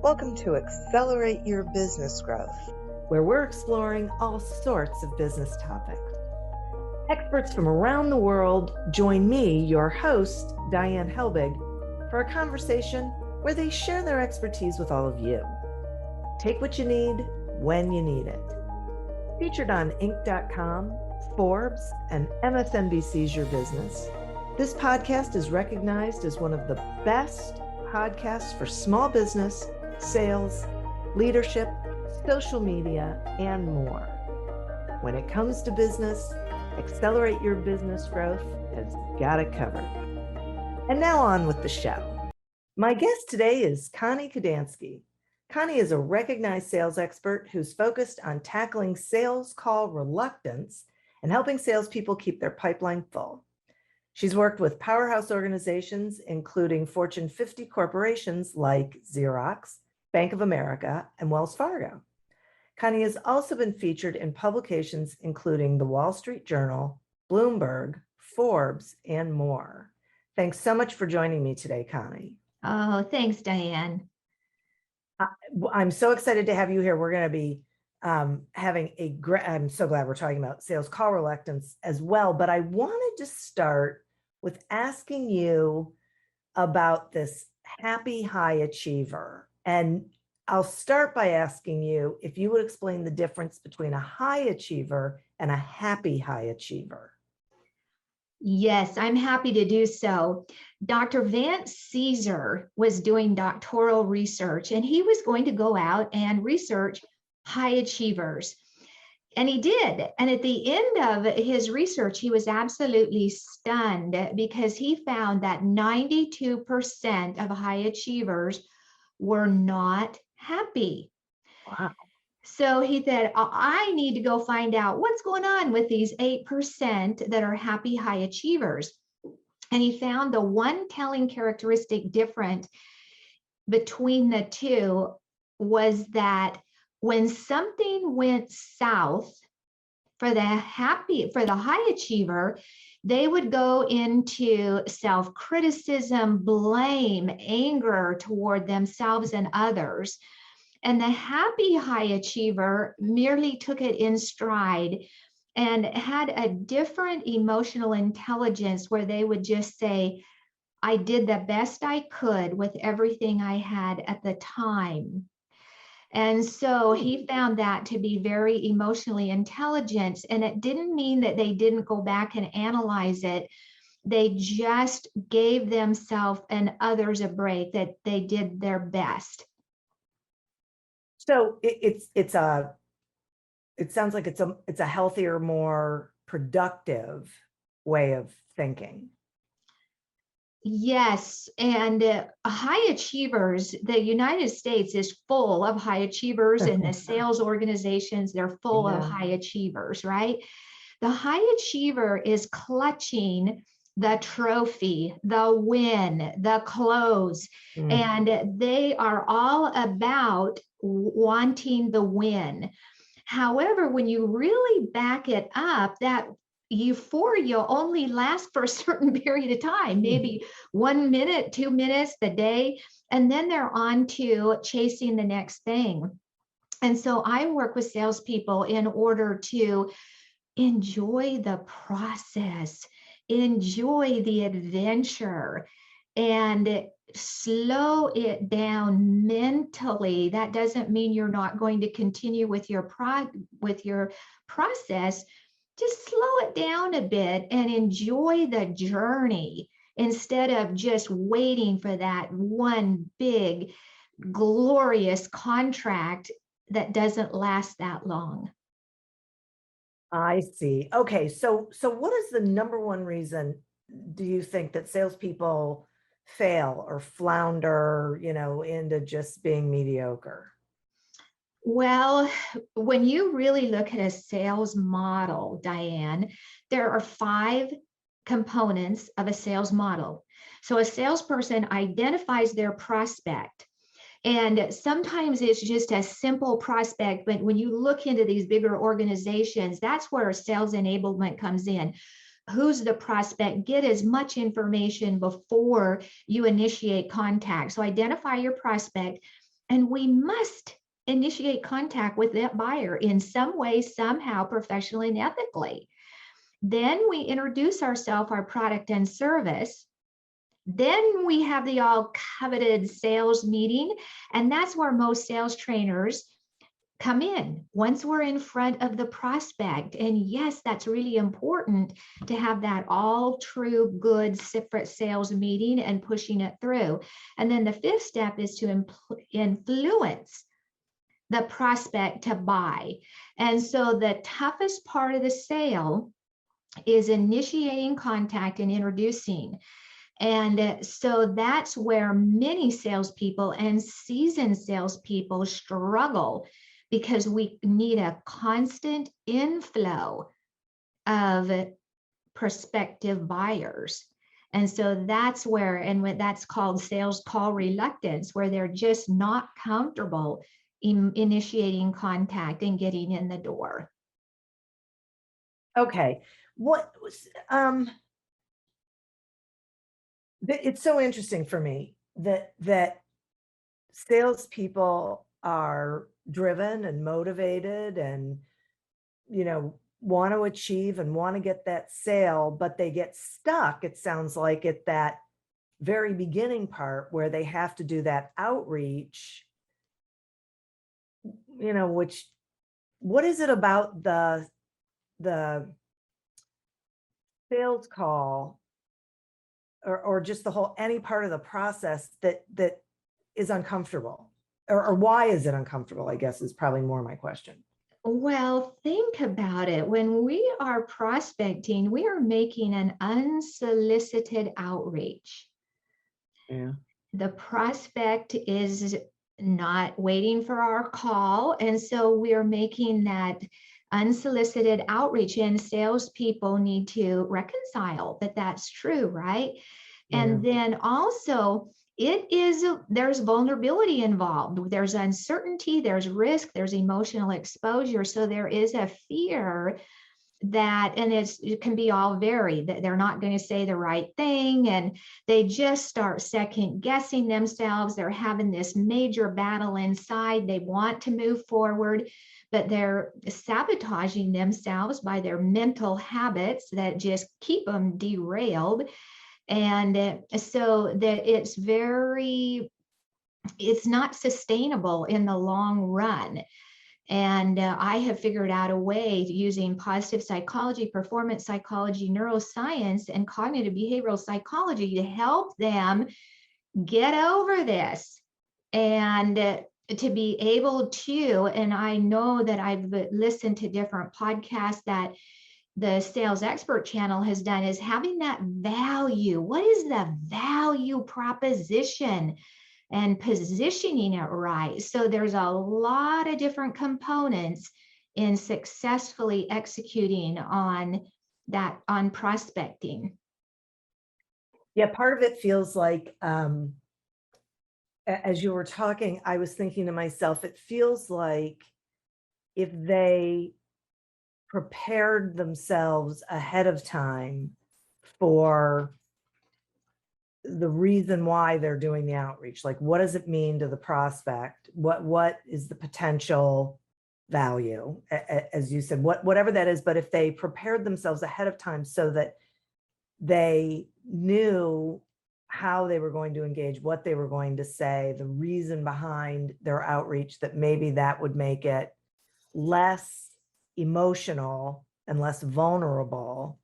Welcome to Accelerate Your Business Growth, where we're exploring all sorts of business topics. Experts from around the world join me, your host, Diane Helbig, for a conversation where they share their expertise with all of you. Take what you need when you need it. Featured on Inc.com, Forbes, and MSNBC's Your Business, this podcast is recognized as one of the best podcasts for small business, sales, leadership, social media, and more. When it comes to business, Accelerate Your Business Growth has got it covered. And now on with the show. My guest today is Connie Kadansky. Connie is a recognized sales expert who's focused on tackling sales call reluctance and helping salespeople keep their pipeline full. She's worked with powerhouse organizations, including Fortune 50 corporations like Xerox, Bank of America, and Wells Fargo. Connie has also been featured in publications including The Wall Street Journal, Bloomberg, Forbes, and more. Thanks so much for joining me today, Connie. Oh, thanks, Diane. I'm so excited to have you here. We're going to be having a great, I'm so glad we're talking about sales call reluctance as well, but I wanted to start with asking you about this happy high achiever. And I'll start by asking you if you would explain the difference between a high achiever and a happy high achiever. Yes, I'm happy to do so. Dr. Vance Caesar was doing doctoral research, and he was going to go out and research high achievers. And he did. And at the end of his research, he was absolutely stunned because he found that 92% of high achievers were not happy. Wow. So he said, I need to go find out what's going on with these 8% that are happy high achievers. And he found the one telling characteristic different between the two was that when something went south for the high achiever, they would go into self-criticism, blame, anger toward themselves and others. And the happy high achiever merely took it in stride and had a different emotional intelligence where they would just say, I did the best I could with everything I had at the time. And so he found that to be very emotionally intelligent. And it didn't mean that they didn't go back and analyze it. They just gave themselves and others a break, that they did their best. So it sounds like it's a healthier, more productive way of thinking. Yes, and high achievers, the United States is full of high achievers, and the sales organizations, they're full of high achievers, right? The high achiever is clutching the trophy, the win, the close, and they are all about wanting the win. However, when you really back it up, that euphoria only lasts for a certain period of time, maybe 1 minute, 2 minutes, the day, and then they're on to chasing the next thing. And so I work with salespeople in order to enjoy the process, enjoy the adventure, and slow it down mentally. That doesn't mean you're not going to continue with your process. Just slow it down a bit and enjoy the journey instead of just waiting for that one big, glorious contract that doesn't last that long. I see. Okay, so what is the number one reason do you think that salespeople fail or flounder, into just being mediocre? Well, when you really look at a sales model, Diane, there are 5 components of a sales model. So a salesperson identifies their prospect. And sometimes it's just a simple prospect, but when you look into these bigger organizations, that's where sales enablement comes in. Who's the prospect? Get as much information before you initiate contact. So identify your prospect. And we must initiate contact with that buyer in some way, somehow, professionally and ethically. Then we introduce ourselves, our product and service. Then we have the all coveted sales meeting. And that's where most sales trainers come in once we're in front of the prospect. And yes, that's really important to have that all true good separate sales meeting and pushing it through. And then the fifth step is to influence the prospect to buy. And so the toughest part of the sale is initiating contact and introducing. And so that's where many salespeople and seasoned salespeople struggle, because we need a constant inflow of prospective buyers. And so that's where, and that's called sales call reluctance, where they're just not comfortable in initiating contact and getting in the door. Okay. What was, it's so interesting for me that salespeople are driven and motivated and, want to achieve and want to get that sale, but they get stuck, it sounds like, at that very beginning part where they have to do that outreach, which, what is it about the sales call or just the whole, any part of the process that is uncomfortable, or why is it uncomfortable, I guess, is probably more my question. Well, think about it. When we are prospecting, we are making an unsolicited outreach. Yeah. The prospect is not waiting for our call. And so we are making that unsolicited outreach, and salespeople need to reconcile that that's true, right? Yeah. And then also, there's vulnerability involved. There's uncertainty, there's risk, there's emotional exposure. So there is a fear that, and it can be all varied, that they're not going to say the right thing, and they just start second guessing themselves. They're having this major battle inside. They want to move forward, but they're sabotaging themselves by their mental habits that just keep them derailed. And so that it's not sustainable in the long run. And I have figured out a way using positive psychology, performance psychology, neuroscience, and cognitive behavioral psychology to help them get over this and to be able to, and I know that I've listened to different podcasts that the Sales Expert channel has done, is having that value. What is the value proposition? And positioning it right. So there's a lot of different components in successfully executing on prospecting. Yeah, part of it feels like, as you were talking, I was thinking to myself, it feels like if they prepared themselves ahead of time for the reason why they're doing the outreach, like what does it mean to the prospect, what is the potential value, as you said, whatever that is. But if they prepared themselves ahead of time so that they knew how they were going to engage, what they were going to say, the reason behind their outreach, that maybe that would make it less emotional and less vulnerable,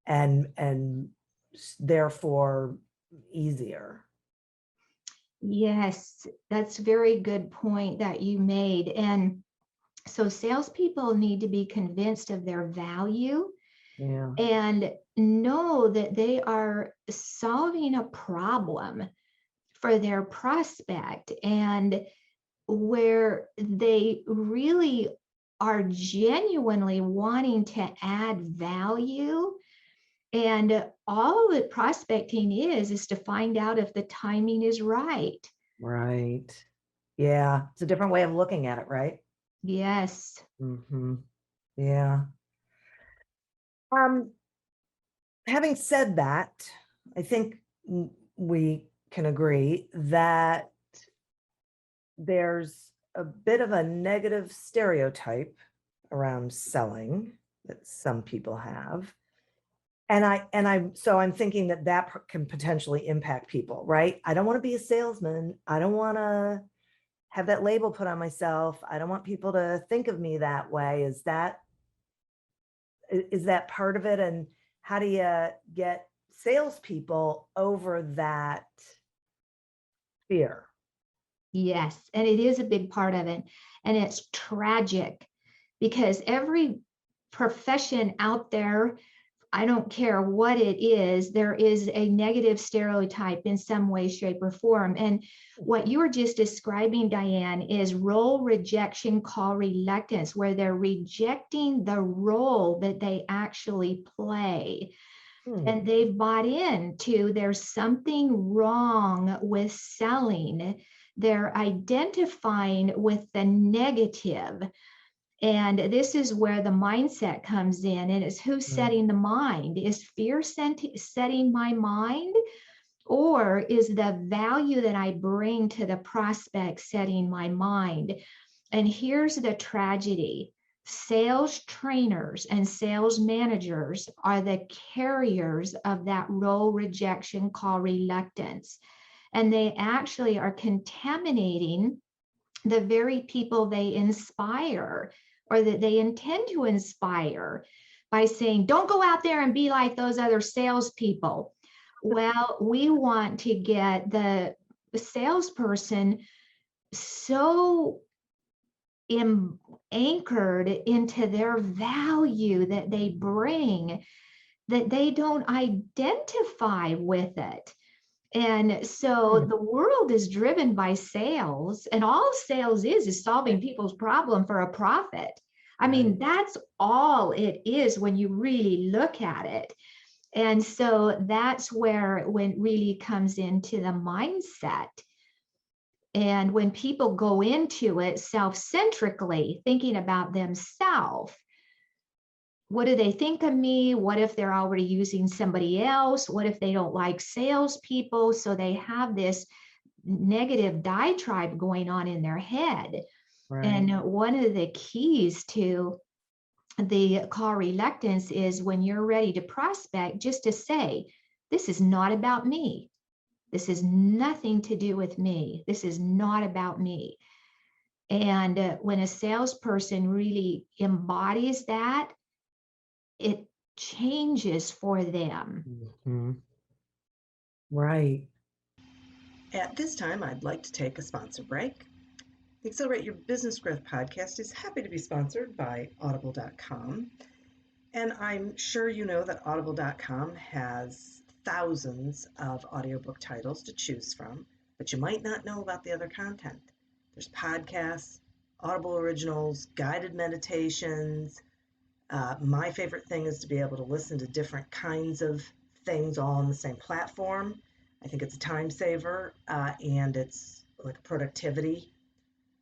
and therefore easier. Yes, that's a very good point that you made. And so salespeople need to be convinced of their value, yeah, and know that they are solving a problem for their prospect, and where they really are genuinely wanting to add value. And all that prospecting is to find out if the timing is right. Right. Yeah. It's a different way of looking at it, right? Yes. Mm-hmm. Yeah. Having said that, I think we can agree that there's a bit of a negative stereotype around selling that some people have. So I'm thinking that can potentially impact people, right? I don't want to be a salesman. I don't want to have that label put on myself. I don't want people to think of me that way. Is that part of it? And how do you get salespeople over that fear? Yes, and it is a big part of it. And it's tragic because every profession out there, I don't care what it is, there is a negative stereotype in some way, shape, or form. And what you were just describing, Diane, is role rejection, call reluctance, where they're rejecting the role that they actually play. And they've bought into there's something wrong with selling. They're identifying with the negative. And this is where the mindset comes in. And it's who's setting the mind? Is fear setting my mind? Or is the value that I bring to the prospect setting my mind? And here's the tragedy. Sales trainers and sales managers are the carriers of that role rejection, call reluctance. And they actually are contaminating the very people they inspire or that they intend to inspire by saying, don't go out there and be like those other salespeople. Well, we want to get the salesperson so anchored into their value that they bring that they don't identify with it. And so the world is driven by sales, and all sales is solving people's problem for a profit. I mean, that's all it is when you really look at it. And so that's where when really comes into the mindset. And when people go into it self-centrically, thinking about themselves, what do they think of me? What if they're already using somebody else? What if they don't like salespeople? So they have this negative diatribe going on in their head. Right. And one of the keys to the call reluctance is when you're ready to prospect, just to say, this is not about me. This is nothing to do with me. This is not about me. And when a salesperson really embodies that, it changes for them. Mm-hmm. Right. At this time, I'd like to take a sponsor break. The Accelerate Your Business Growth podcast is happy to be sponsored by Audible.com. And I'm sure you know that Audible.com has thousands of audiobook titles to choose from, but you might not know about the other content. There's podcasts, Audible originals, guided meditations. My favorite thing is to be able to listen to different kinds of things all on the same platform. I think it's a time saver and it's like a productivity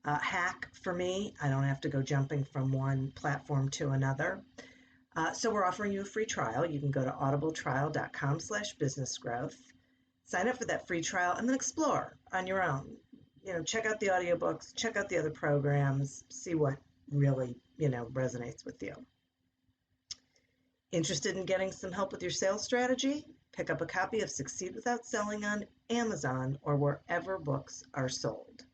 hack for me. I don't have to go jumping from one platform to another. So we're offering you a free trial. You can go to audibletrial.com/businessgrowth, sign up for that free trial, and then explore on your own. Check out the audiobooks, check out the other programs, see what really, resonates with you. Interested in getting some help with your sales strategy? Pick up a copy of Succeed Without Selling on Amazon or wherever books are sold.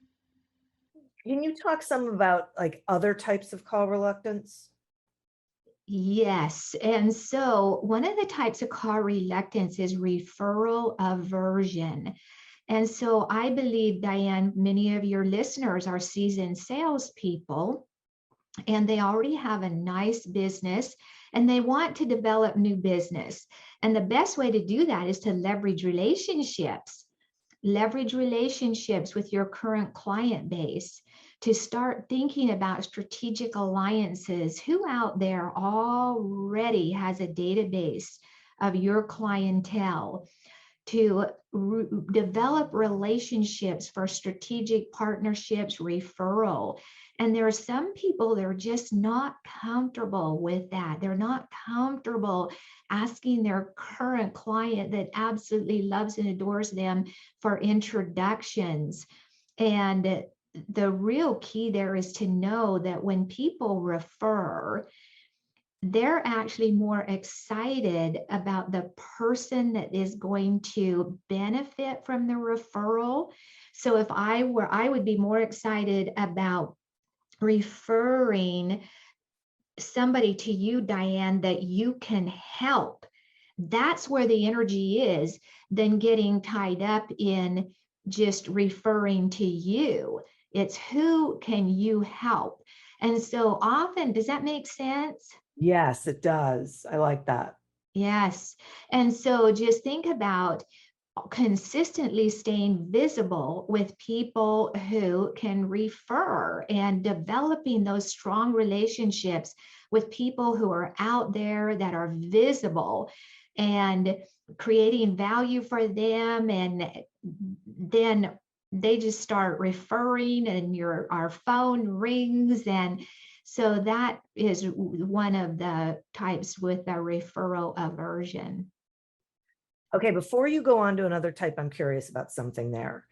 Can you talk some about like other types of call reluctance? Yes. And so one of the types of call reluctance is referral aversion. And so I believe, Diane, many of your listeners are seasoned salespeople, and they already have a nice business and they want to develop new business. And the best way to do that is to leverage relationships. Leverage relationships with your current client base to start thinking about strategic alliances. Who out there already has a database of your clientele? To develop relationships for strategic partnerships, referral. And there are some people that are just not comfortable with that. They're not comfortable asking their current client that absolutely loves and adores them for introductions. And the real key there is to know that when people refer, they're actually more excited about the person that is going to benefit from the referral. So if I were, I would be more excited about referring somebody to you, Diane, that you can help. That's where the energy is, than getting tied up in just referring to you. It's who can you help? And so often, does that make sense? Yes, it does. I like that. Yes. And so just think about consistently staying visible with people who can refer, and developing those strong relationships with people who are out there that are visible, and creating value for them. And then they just start referring, and our phone rings. And so that is one of the types with the referral aversion. Okay, before you go on to another type, I'm curious about something there.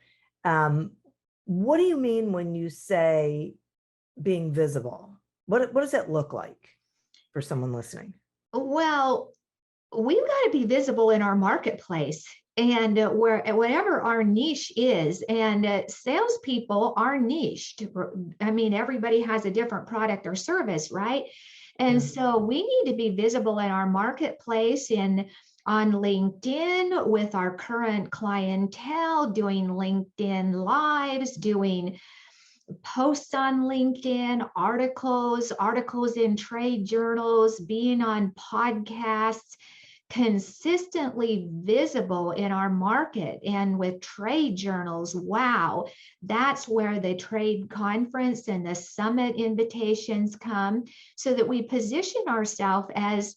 What do you mean when you say being visible? What does that look like for someone listening? Well, we've got to be visible in our marketplace, and whatever our niche is. And salespeople are niched. I mean, everybody has a different product or service, right? And so we need to be visible in our marketplace, on LinkedIn with our current clientele, doing LinkedIn lives, doing posts on LinkedIn, articles in trade journals, being on podcasts, consistently visible in our market. And with trade journals, wow, that's where the trade conference and the summit invitations come, so that we position ourselves as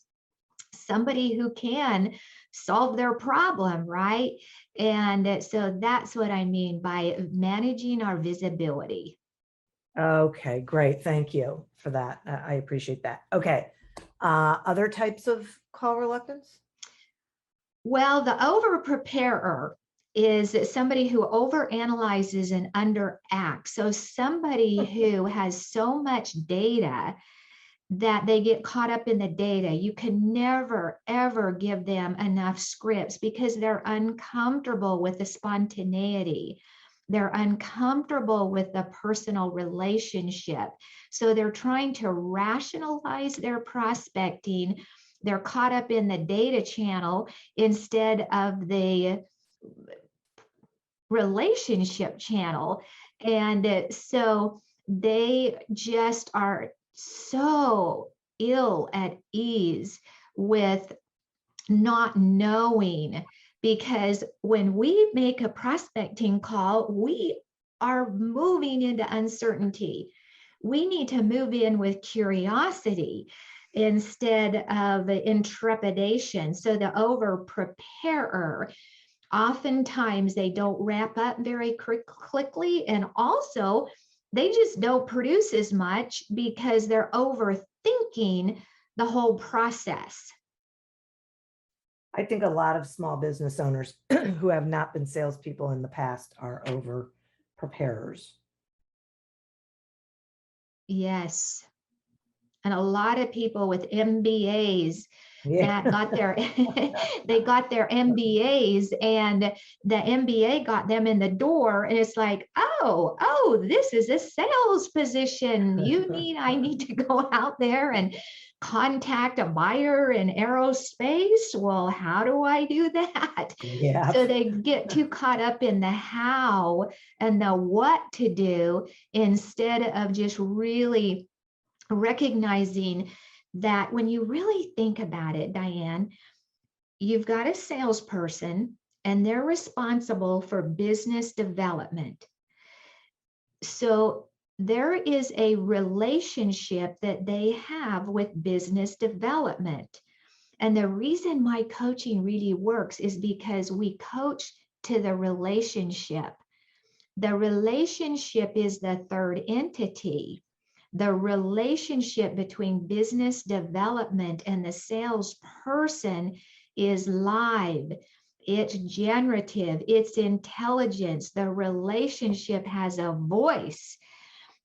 somebody who can solve their problem, right? And so that's what I mean by managing our visibility. Okay, great. Thank you for that. I appreciate that. Okay. Other types of call reluctance? Well, the over-preparer is somebody who overanalyzes and underacts. So somebody who has so much data that they get caught up in the data. You can never, ever give them enough scripts, because they're uncomfortable with the spontaneity. They're uncomfortable with the personal relationship. So they're trying to rationalize their prospecting. They're caught up in the data channel instead of the relationship channel. And so they just are so ill at ease with not knowing, because when we make a prospecting call, we are moving into uncertainty. We need to move in with curiosity instead of intrepidation. So the over preparer, oftentimes they don't wrap up very quickly, and also they just don't produce as much because they're overthinking the whole process. I think a lot of small business owners who have not been salespeople in the past are over preparers. Yes. And a lot of people with MBAs that got their they got their MBAs, and the MBA got them in the door, and it's like, oh, this is a sales position. I need to go out there and contact a buyer in aerospace. Well, how do I do that? Yeah. So they get too caught up in the how and the what to do, instead of just really recognizing that when you really think about it, Diane, you've got a salesperson and they're responsible for business development. So there is a relationship that they have with business development. And the reason my coaching really works is because we coach to the relationship. The relationship is the third entity. The relationship between business development and the salesperson is live. it's generative, it's intelligence, the relationship has a voice.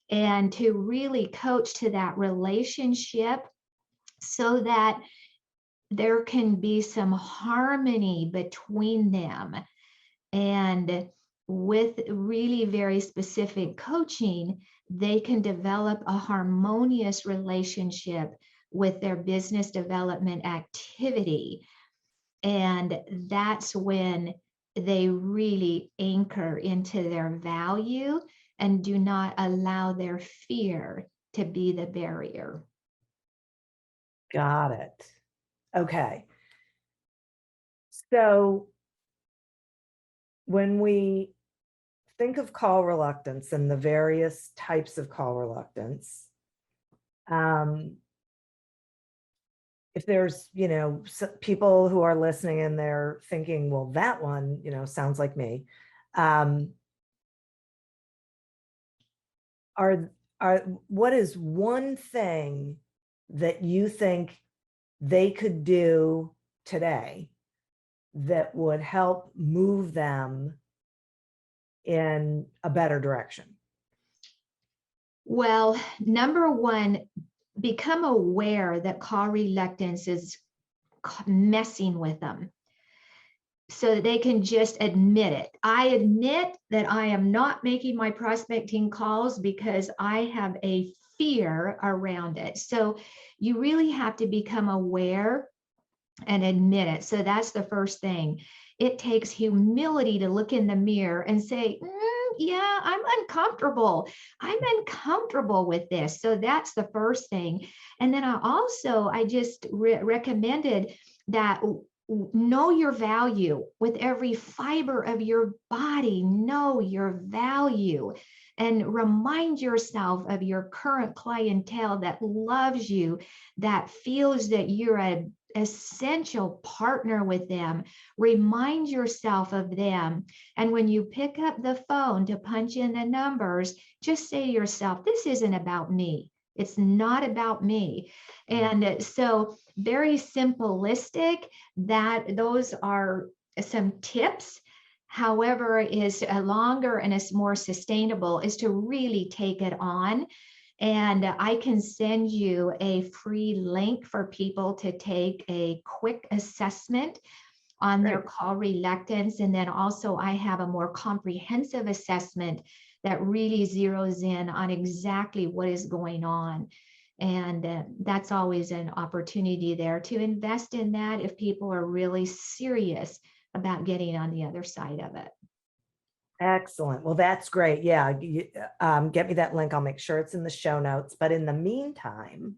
And to really coach to that relationship so that there can be some harmony between them. And with really very specific coaching, they can develop a harmonious relationship with their business development activity. And that's when they really anchor into their value and do not allow their fear to be the barrier. Got it. Okay. So when we think of call reluctance and the various types of call reluctance, if there's, people who are listening and they're thinking, well, that one, sounds like me. What is one thing that you think they could do today that would help move them in a better direction? Well, number one, become aware that call reluctance is messing with them so that they can just admit it. I admit that I am not making my prospecting calls because I have a fear around it. So you really have to become aware and admit it. So that's the first thing. It takes humility to look in the mirror and say, yeah, I'm uncomfortable. I'm uncomfortable with this. So that's the first thing. And then I just recommended that know your value with every fiber of your body. Know your value and remind yourself of your current clientele that loves you, that feels that you're an essential partner with them. Remind yourself of them. And when you pick up the phone to punch in the numbers, just say to yourself, this isn't about me. It's not about me. And so very simplistic, that those are some tips. However, is a longer and is more sustainable is to really take it on. And I can send you a free link for people to take a quick assessment on their call reluctance. And then also I have a more comprehensive assessment that really zeroes in on exactly what is going on. And that's always an opportunity there to invest in that if people are really serious about getting on the other side of it. Excellent. Well, that's great. Yeah. Get me that link. I'll make sure it's in the show notes. But in the meantime,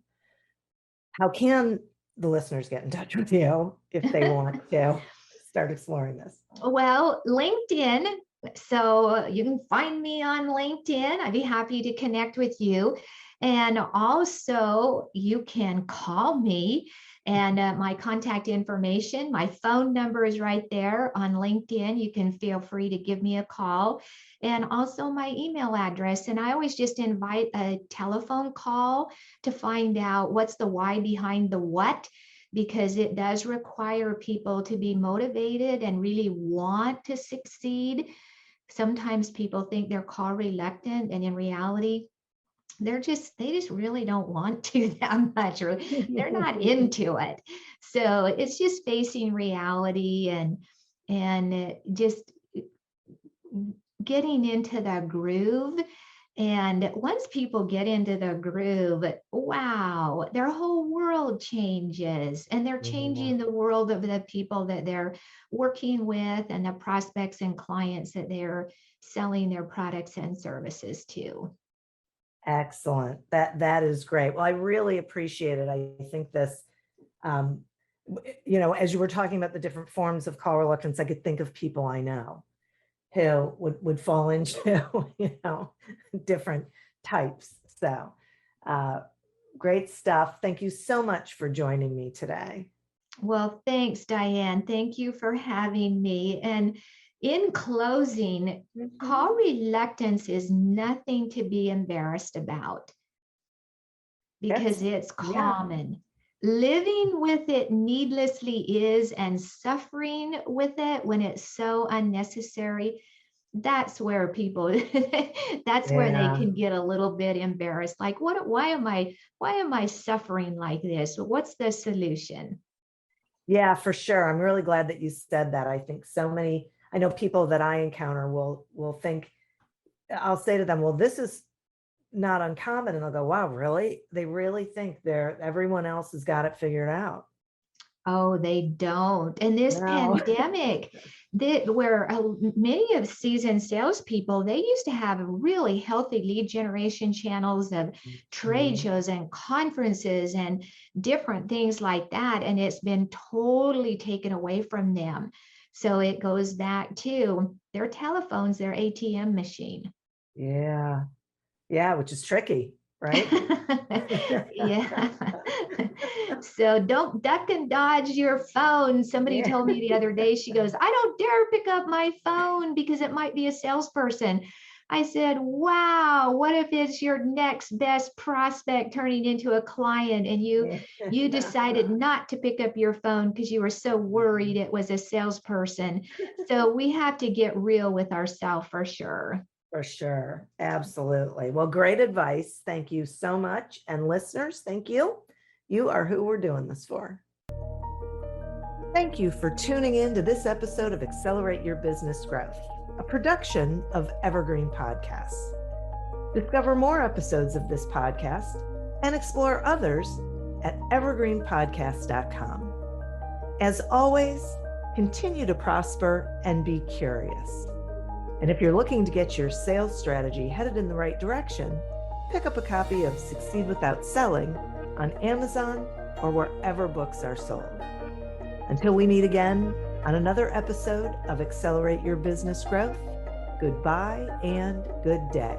how can the listeners get in touch with you if they want to start exploring this? Well, LinkedIn. So you can find me on LinkedIn. I'd be happy to connect with you. And also you can call me, and my contact information, my phone number is right there on LinkedIn. You can feel free to give me a call, and also my email address. And I always just invite a telephone call to find out what's the why behind the what, because it does require people to be motivated and really want to succeed. Sometimes people think they're call reluctant, and in reality, they just really don't want to that much, or they're not into it. So it's just facing reality and just getting into the groove. And once people get into the groove, wow, their whole world changes, and they're changing the world of the people that they're working with and the prospects and clients that they're selling their products and services to. Excellent. That is great. Well, I really appreciate it. I think this, as you were talking about the different forms of call reluctance, I could think of people I know who would fall into, different types. So great stuff. Thank you so much for joining me today. Well, thanks, Diane. Thank you for having me. And in closing, call reluctance is nothing to be embarrassed about, because it's common. living with it needlessly is, and suffering with it when it's so unnecessary, that's where people that's where they Yeah. can get a little bit embarrassed. Like, why am I suffering like this? What's the solution? Yeah, for sure. I'm really glad that you said that. I think I know people that I encounter will think, I'll say to them, well, this is not uncommon. And they'll go, wow, really? They really think everyone else has got it figured out. Oh, they don't. And this No. pandemic, where many of seasoned salespeople, they used to have really healthy lead generation channels of trade shows and conferences and different things like that. And it's been totally taken away from them. So it goes back to their telephones, their ATM machine. Yeah. Yeah, which is tricky, right? Yeah. So don't duck and dodge your phone. Somebody told me the other day, she goes, I don't dare pick up my phone because it might be a salesperson. I said, wow, what if it's your next best prospect turning into a client and you decided not to pick up your phone because you were so worried it was a salesperson. So we have to get real with ourselves for sure. For sure. Absolutely. Well, great advice. Thank you so much. And listeners, thank you. You are who we're doing this for. Thank you for tuning in to this episode of Accelerate Your Business Growth, a production of Evergreen Podcasts. Discover more episodes of this podcast and explore others at evergreenpodcast.com. As always, continue to prosper and be curious. And if you're looking to get your sales strategy headed in the right direction, pick up a copy of Succeed Without Selling on Amazon or wherever books are sold. Until we meet again on another episode of Accelerate Your Business Growth, goodbye and good day.